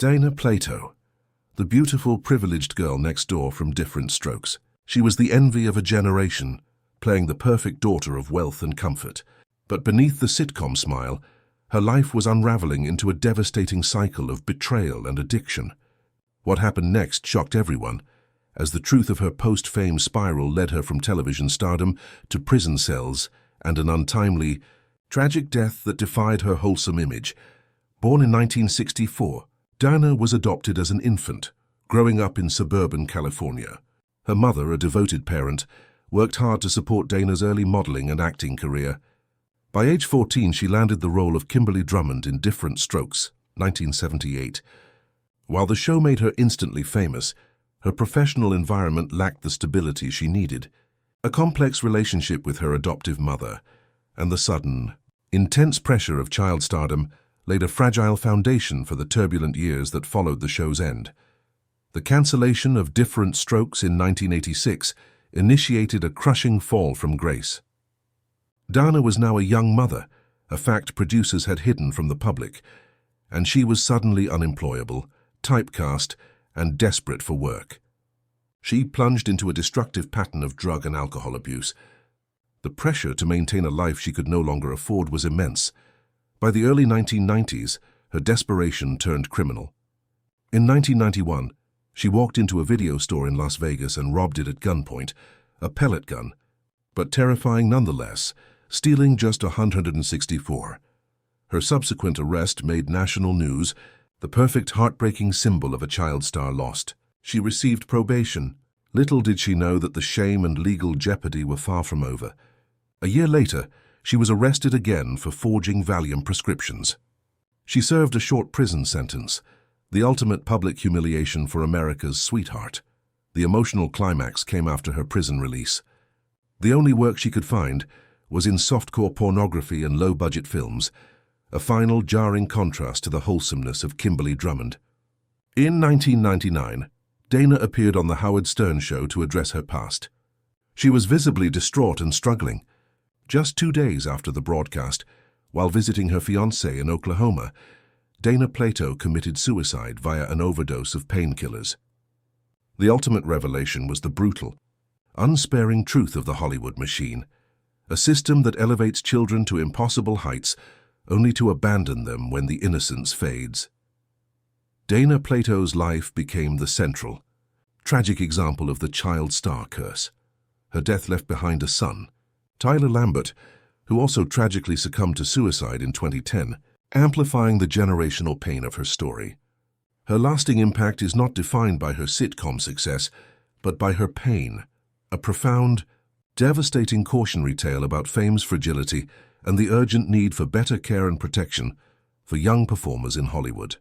Dana Plato, the beautiful, privileged girl next door from Different Strokes. She was the envy of a generation, playing the perfect daughter of wealth and comfort. But beneath the sitcom smile, her life was unraveling into a devastating cycle of betrayal and addiction. What happened next shocked everyone, as the truth of her post-fame spiral led her from television stardom to prison cells and an untimely, tragic death that defied her wholesome image. Born in 1964, Dana was adopted as an infant, growing up in suburban California. Her mother, a devoted parent, worked hard to support Dana's early modeling and acting career. By age 14, she landed the role of Kimberly Drummond in Different Strokes, 1978. While the show made her instantly famous, her professional environment lacked the stability she needed. A complex relationship with her adoptive mother and the sudden, intense pressure of child stardom laid a fragile foundation for the turbulent years that followed the show's end. The cancellation of Different Strokes in 1986 initiated a crushing fall from grace. Dana was now a young mother, a fact producers had hidden from the public, and she was suddenly unemployable, typecast, and desperate for work. She plunged into a destructive pattern of drug and alcohol abuse. The pressure to maintain a life she could no longer afford was immense. By the early 1990s, her desperation turned criminal. In 1991, she walked into a video store in Las Vegas and robbed it at gunpoint, a pellet gun, but terrifying nonetheless, stealing just 164. Her subsequent arrest made national news, the perfect heartbreaking symbol of a child star lost. She received probation. Little did she know that the shame and legal jeopardy were far from over. A year later, she was arrested again for forging Valium prescriptions. She served a short prison sentence, the ultimate public humiliation for America's sweetheart. The emotional climax came after her prison release. The only work she could find was in softcore pornography and low-budget films, a final jarring contrast to the wholesomeness of Kimberly Drummond. In 1999, Dana appeared on The Howard Stern Show to address her past. She was visibly distraught and struggling. Just 2 days after the broadcast, while visiting her fiancé in Oklahoma, Dana Plato committed suicide via an overdose of painkillers. The ultimate revelation was the brutal, unsparing truth of the Hollywood machine, a system that elevates children to impossible heights only to abandon them when the innocence fades. Dana Plato's life became the central, tragic example of the child star curse. Her death left behind a son, Tyler Lambert, who also tragically succumbed to suicide in 2010, amplifying the generational pain of her story. Her lasting impact is not defined by her sitcom success, but by her pain, a profound, devastating cautionary tale about fame's fragility and the urgent need for better care and protection for young performers in Hollywood.